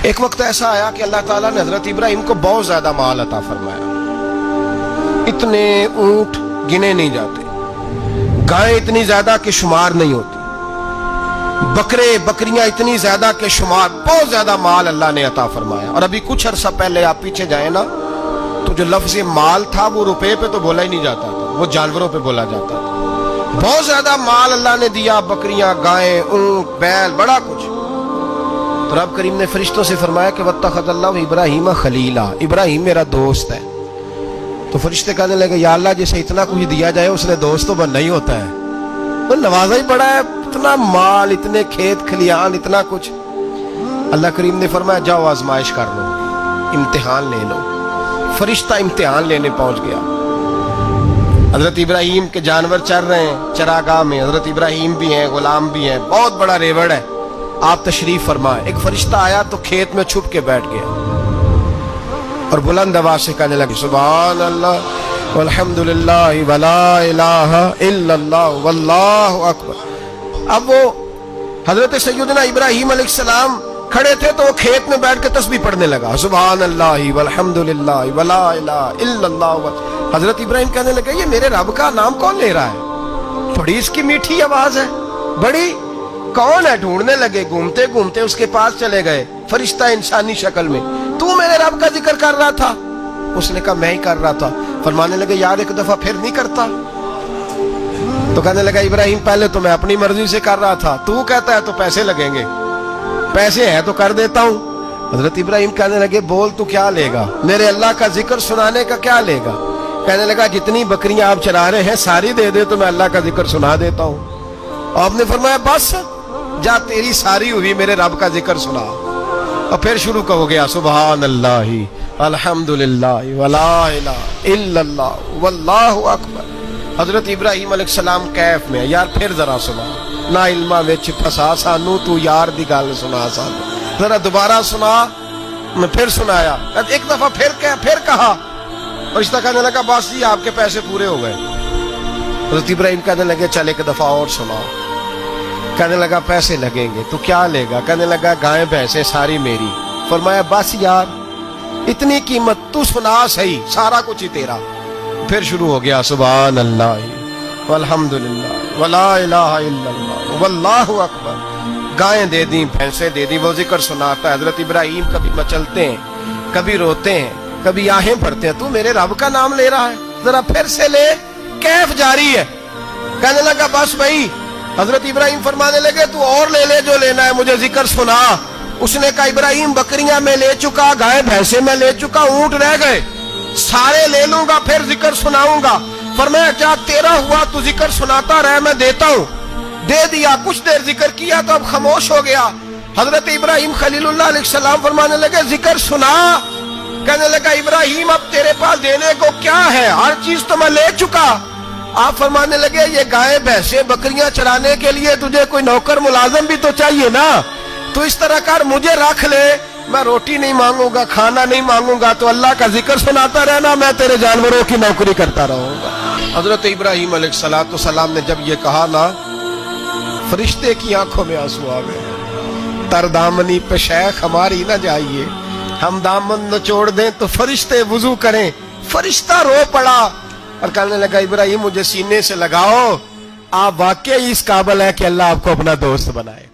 ایک وقت ایسا آیا کہ اللہ تعالیٰ نے حضرت ابراہیم کو بہت زیادہ مال عطا فرمایا. اتنے اونٹ گنے نہیں جاتے، گائیں اتنی زیادہ کہ شمار نہیں ہوتی، بکرے بکریاں اتنی زیادہ کہ شمار، بہت زیادہ مال اللہ نے عطا فرمایا. اور ابھی کچھ عرصہ پہلے آپ پیچھے جائیں نا تو جو لفظ مال تھا وہ روپے پہ تو بولا ہی نہیں جاتا تھا، وہ جانوروں پہ بولا جاتا تھا. بہت زیادہ مال اللہ نے دیا، بکریاں، گائیں، اونٹ، بیل، بڑا کچھ. تو رب کریم نے فرشتوں سے فرمایا کہ واتخذ اللہ ابراہیم خلیلا، ابراہیم میرا دوست ہے. تو فرشتے کہنے لگے یا اللہ جسے اتنا کچھ دیا جائے اس نے دوست تو بننا ہی ہوتا ہے، وہ نوازا ہی بڑا ہے، اتنا مال، اتنے کھیت کھلیان، اتنا کچھ. اللہ کریم نے فرمایا جاؤ آزمائش کر لو، امتحان لے لو. فرشتہ امتحان لینے پہنچ گیا. حضرت ابراہیم کے جانور چر رہے ہیں چراگاہ میں، حضرت ابراہیم بھی ہیں، غلام بھی ہیں، بہت بڑا ریوڑ ہے. آپ تشریف فرمائے. ایک فرشتہ آیا تو کھیت میں چھپ کے بیٹھ گیا اور بلند آواز سے کہنے لگے سبحان اللہ والحمدللہ ولا الہ الا اللہ واللہ اکبر. اب وہ حضرت سیدنا ابراہیم علیہ السلام کھڑے تھے تو وہ کھیت میں بیٹھ کے تسبیح پڑھنے لگا سبحان اللہ والحمدللہ ولا الہ الا اللہ. حضرت ابراہیم کہنے لگے یہ میرے رب کا نام کون لے رہا ہے؟ بڑی اس کی میٹھی آواز ہے، بڑی، کون ہے؟ ڈھونڈنے لگے، گھومتے گھومتے اس کے پاس چلے گئے. فرشتہ انسانی شکل میں، تو میرے رب کا ذکر کر رہا تھا؟ اس نے کہا میں ہی کر رہا تھا. فرمانے لگے یار ایک دفعہ پھر نہیں کرتا؟ تو کہنے لگا ابراہیم پہلے تو میں اپنی مرضی سے کر رہا تھا، تو کہتا ہے تو پیسے لگیں گے، پیسے ہیں تو کر دیتا ہوں. حضرت ابراہیم کہنے لگے بول تو کیا لے گا؟ میرے اللہ کا ذکر سنانے کا کیا لے گا؟ کہنے لگا جتنی بکریاں آپ چرا رہے ہیں ساری دے دے تو میں اللہ کا ذکر سنا دیتا ہوں. آپ نے فرمایا بس جا تیری ساری ہوئی، میرے رب کا ذکر سنا. اور پھر شروع ہو گیا سبحان اللہ الحمدللہ ولا الہ الا اللہ واللہ اکبر. حضرت ابراہیم علیہ السلام کیف میں یار پھر ذرا سنا، نا علما وچ پھسا سانو، تو یار دی گل سنا سانو، ذرا دوبارہ سنا. میں پھر سنایا، ایک دفعہ پھر کہا. فرشتہ کہنے لگا بس جی آپ کے پیسے پورے ہو گئے. حضرت ابراہیم کہنے لگے چل ایک دفعہ اور سنا. کہنے لگا پیسے لگیں گے. تو کیا لے گا؟ کہنے لگا گائیں بھینسیں ساری میری. فرمایا بس یار اتنی قیمت، تو سنا صحیح، سارا کچھ ہی تیرا. پھر شروع ہو گیا سبحان اللہ والحمدللہ ولا الہ الا اللہ واللہ اکبر. گائیں دے دیں، بھینسیں دے دیں، وہ ذکر سناتا ہے. حضرت ابراہیم کبھی مچلتے ہیں، کبھی روتے ہیں، کبھی آہیں پڑھتے ہیں. تو میرے رب کا نام لے رہا ہے، ذرا پھر سے لے. کیف جاری ہے. کہنے لگا بس بھائی. حضرت ابراہیم فرمانے لگے تو اور لے لے جو لینا ہے، مجھے ذکر سنا. اس نے کہا ابراہیم بکریاں میں لے چکا، گائے بھینسیں میں لے چکا، اونٹ رہ گئے، سارے لے لوں گا پھر ذکر سناؤں گا. فرمایا جا تیرا ہوا تو ذکر سناتا رہ، میں دیتا ہوں. دے دیا. کچھ دیر ذکر کیا تو اب خاموش ہو گیا. حضرت ابراہیم خلیل اللہ علیہ السلام فرمانے لگے ذکر سنا. کہنے لگا ابراہیم اب تیرے پاس دینے کو کیا ہے؟ ہر چیز تو میں لے چکا. آپ فرمانے لگے یہ گائے بھینسیں بکریاں چرانے کے لیے تجھے کوئی نوکر ملازم بھی تو چاہیے نا. تو اس طرح کر مجھے رکھ لے، میں روٹی نہیں مانگوں گا، کھانا نہیں مانگوں گا، تو اللہ کا ذکر سناتا رہنا، میں تیرے جانوروں کی نوکری کرتا رہوں گا. حضرت ابراہیم علیہ السلام نے جب یہ کہا نا، فرشتے کی آنکھوں میں آنسو آ گئے. تر دامنی پہ شیخ ہماری نہ جائیے، ہم دامن نچوڑ دیں تو فرشتے وضو کریں. فرشتہ رو پڑا اور کہنے لگا ابراہیم مجھے سینے سے لگاؤ، آپ واقعی اس قابل ہے کہ اللہ آپ کو اپنا دوست بنائے.